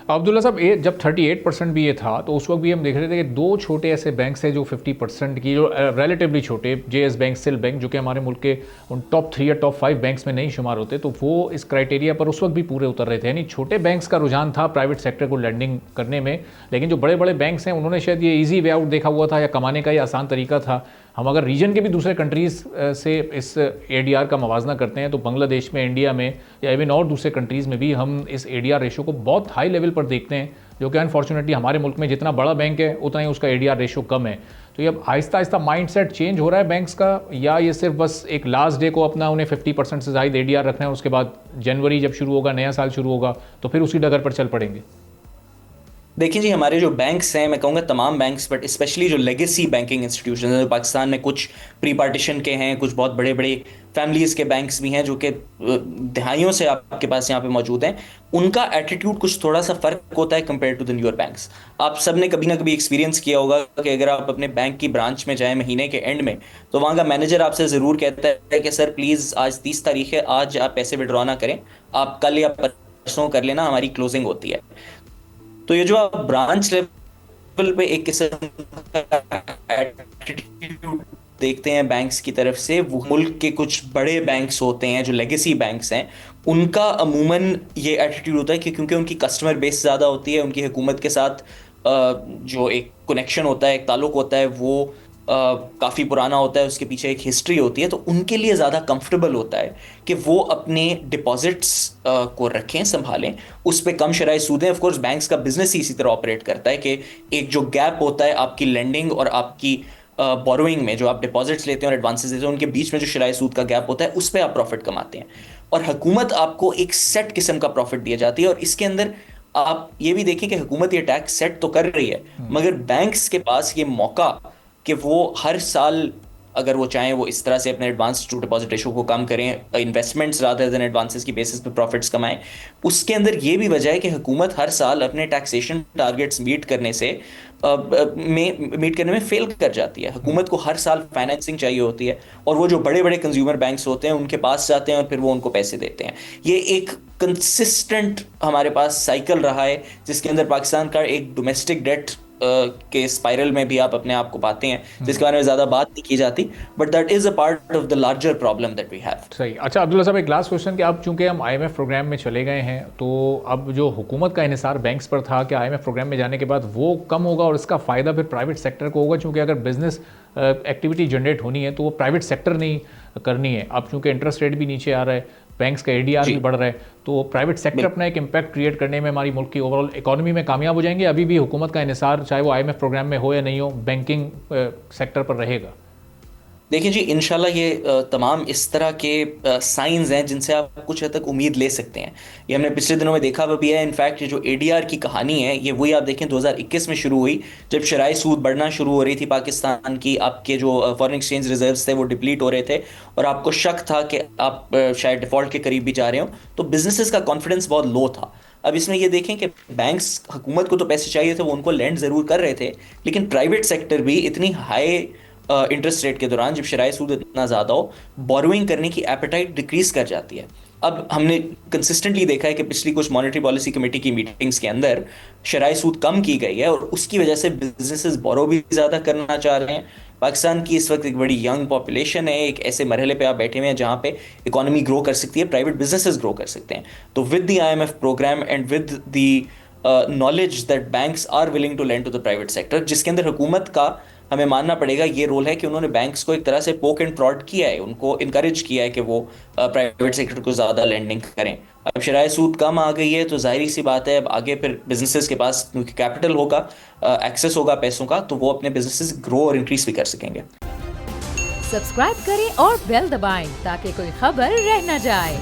अब्दुल्ला साहब, ये जब 38% भी ये था तो उस वक्त भी हम देख रहे थे कि दो छोटे ऐसे बैंक्स हैं जो 50% की, जो रिलेटिवली छोटे, जेएस बैंक, सिल बैंक, जो कि हमारे मुल्क के उन टॉप 3 या टॉप 5 बैंक्स में नहीं शुमार होते, तो वो इस क्राइटेरिया पर उस वक्त भी पूरे उतर रहे थे। यानी छोटे बैंक्स का रुझान था प्राइवेट सेक्टर को लेंडिंग करने में, लेकिन जो बड़े बड़े बैंक्स हैं उन्होंने शायद ये ईजी वे आउट देखा हुआ था या कमाने का ये आसान तरीका था। हम अगर रीजन के भी दूसरे कंट्रीज़ से इस एडीआर का मवाजना करते हैं तो बांग्लादेश में, इंडिया में या इवन और दूसरे कंट्रीज़ में भी हम इस एडीआर रेशो को बहुत हाई लेवल पर देखते हैं, जो कि अनफॉर्चुनेटली हमारे मुल्क में जितना बड़ा बैंक है उतना ही उसका एडीआर रेशो कम है। तो ये अब आहिस्ता आहिस्ता माइंडसेट चेंज हो रहा है बैंक्स का, या ये सिर्फ बस एक लास्ट डे को अपना उन्हें 50% से ज़ायद एडीआर रखना है, उसके बाद जनवरी जब शुरू होगा, नया साल शुरू होगा, तो फिर उसी डगर पर चल पड़ेंगे? देखिए जी, हमारे जो बैंक्स हैं, मैं कहूँगा तमाम बैंक्स, बट स्पेशली जो लेगेसी बैंकिंग इंस्टीट्यूशन हैं, जो पाकिस्तान में कुछ प्री पार्टीशन के हैं, कुछ बहुत बड़े बड़े फैमिलीज़ के बैंक्स भी हैं जो कि दहाइयों से आपके पास यहाँ पे मौजूद हैं, उनका एटीट्यूड कुछ थोड़ा सा फ़र्क होता है compare to the newer banks. आप सब ने कभी ना कभी एक्सपीरियंस किया होगा कि अगर आप अपने बैंक की ब्रांच में जाएँ महीने के एंड में, तो वहाँ का मैनेजर आपसे ज़रूर कहता है कि सर प्लीज़ आज 30 तारीख है, आज आप पैसे विड्रॉ ना करें, आप कल या परसों कर लेना, हमारी क्लोजिंग होती है। तो ये जो आप ब्रांच लेवल पे एक किस्म का एटीट्यूड देखते हैं बैंक्स की तरफ से, वो मुल्क के कुछ बड़े बैंक्स होते हैं जो लेगेसी बैंक्स हैं, उनका अमूमन ये एटीट्यूड होता है कि क्योंकि उनकी कस्टमर बेस ज़्यादा होती है, उनकी हुकूमत के साथ जो एक कनेक्शन होता है, एक ताल्लुक होता है, वो काफ़ी पुराना होता है, उसके पीछे एक हिस्ट्री होती है, तो उनके लिए ज़्यादा कंफर्टेबल होता है कि वो अपने डिपॉजिट्स को रखें, संभालें, उस पर कम शरई सूदें। ऑफ कोर्स बैंक्स का बिजनेस ही इसी तरह ऑपरेट करता है कि एक जो गैप होता है आपकी लेंडिंग और आपकी बोरोइंग में, जो आप डिपॉजिट्स लेते हैं और एडवांसेस देते हैं, उनके बीच में जो शरई सूद का गैप होता है, उस पर आप प्रॉफिट कमाते हैं, और हुकूमत आपको एक सेट किस्म का प्रॉफिट दिया जाती है। और इसके अंदर आप ये भी देखें कि हुकूमत ये टैक्स सेट तो कर रही है, मगर बैंक्स के पास ये मौका कि वो हर साल अगर वो चाहें, वो इस तरह से अपने एडवांस टू डिपॉजिट रेशो को कम करें, इन्वेस्टमेंट्स रादर देन एडवांसेस की बेसिस पे प्रॉफिट्स कमाएं। उसके अंदर ये भी वजह है कि हुकूमत हर साल अपने टैक्सेशन टारगेट्स मीट करने में फेल कर जाती है। हुकूमत को हर साल फाइनेंसिंग चाहिए होती है, और वो जो बड़े बड़े कंज्यूमर बैंक्स होते हैं उनके पास जाते हैं और फिर वो उनको पैसे देते हैं। ये एक कंसिस्टेंट हमारे पास साइकिल रहा है, जिसके अंदर पाकिस्तान का एक डोमेस्टिक डेट के स्पाइरल में भी आप अपने आप को पाते हैं, जिसके बारे में ज़्यादा बात नहीं की जाती, but that is a part of the larger problem that we have. सही। अच्छा अब्दुल्ला साहब, एक लास्ट क्वेश्चन कि अब चूंकि हम आईएमएफ प्रोग्राम में चले गए हैं, तो अब जो हुकूमत का इन्हिसार बैंक्स पर था कि आईएमएफ प्रोग्राम में जाने के बाद वो कम होगा और इसका फ़ायदा फिर प्राइवेट सेक्टर को होगा, चूँकि अगर बिजनेस एक्टिविटी जनरेट होनी है तो वो प्राइवेट सेक्टर नहीं करनी है। अब चूँकि इंटरेस्ट रेट भी नीचे आ रहा है, बैंक्स का एडीआर भी बढ़ रहा है, तो प्राइवेट सेक्टर अपना एक इम्पैक्ट क्रिएट करने में हमारी मुल्क की ओवरऑल इकोनॉमी में कामयाब हो जाएंगे। अभी भी हुकूमत का इन्हिसार, चाहे वो आईएमएफ प्रोग्राम में हो या नहीं हो, बैंकिंग सेक्टर पर रहेगा? देखिए जी, इंशाल्लाह ये तमाम इस तरह के साइंस हैं जिनसे आप कुछ हद तक उम्मीद ले सकते हैं। ये हमने पिछले दिनों में देखा भी है। इनफैक्ट ये जो एडीआर की कहानी है, ये वही आप देखें 2021 में शुरू हुई, जब शराइ सूद बढ़ना शुरू हो रही थी पाकिस्तान की, आपके जो फॉरेन एक्सचेंज रिजर्व्स थे वो डिप्लीट हो रहे थे, और आपको शक था कि आप शायद डिफॉल्ट के करीब भी जा रहे हो, तो बिजनेसेस का कॉन्फिडेंस बहुत लो था। अब इसमें ये देखें कि बैंक्स, हुकूमत को तो पैसे चाहिए थे, वो उनको लेंड ज़रूर कर रहे थे, लेकिन प्राइवेट सेक्टर भी इतनी हाई इंटरेस्ट रेट के दौरान, जब शराइ सूद इतना ज़्यादा हो, बोरोइंग करने की एपेटाइट डिक्रीज कर जाती है। अब हमने कंसिस्टेंटली देखा है कि पिछली कुछ मॉनेटरी पॉलिसी कमेटी की मीटिंग्स के अंदर शराइ सूद कम की गई है, और उसकी वजह से बिजनेसेस बोरो भी ज़्यादा करना चाह रहे हैं। पाकिस्तान की इस वक्त एक बड़ी यंग पॉपुलेशन है, एक ऐसे मरहले पे आप बैठे हुए हैं जहाँ पे इकोनॉमी ग्रो कर सकती है, प्राइवेट बिजनेसेस ग्रो कर सकते हैं। तो with the IMF programme and with the knowledge that banks are willing to lend to the private sector, जिसके अंदर हुकूमत का, हमें मानना पड़ेगा, ये रोल है कि उन्होंने बैंक्स को एक तरह से पोक एंड प्रॉड किया है, उनको इनकरेज किया है कि वो प्राइवेट सेक्टर को ज़्यादा लेंडिंग करें। अब शराइ सूद कम आ गई है, तो जाहिर सी बात है अब आगे फिर बिजनेसेस के पास क्योंकि कैपिटल होगा, एक्सेस होगा पैसों का, तो वो अपने बिजनेसेस ग्रो और इंक्रीज भी कर सकेंगे। सब्सक्राइब करें और बेल दबाएं ताकि कोई खबर रह न जाए।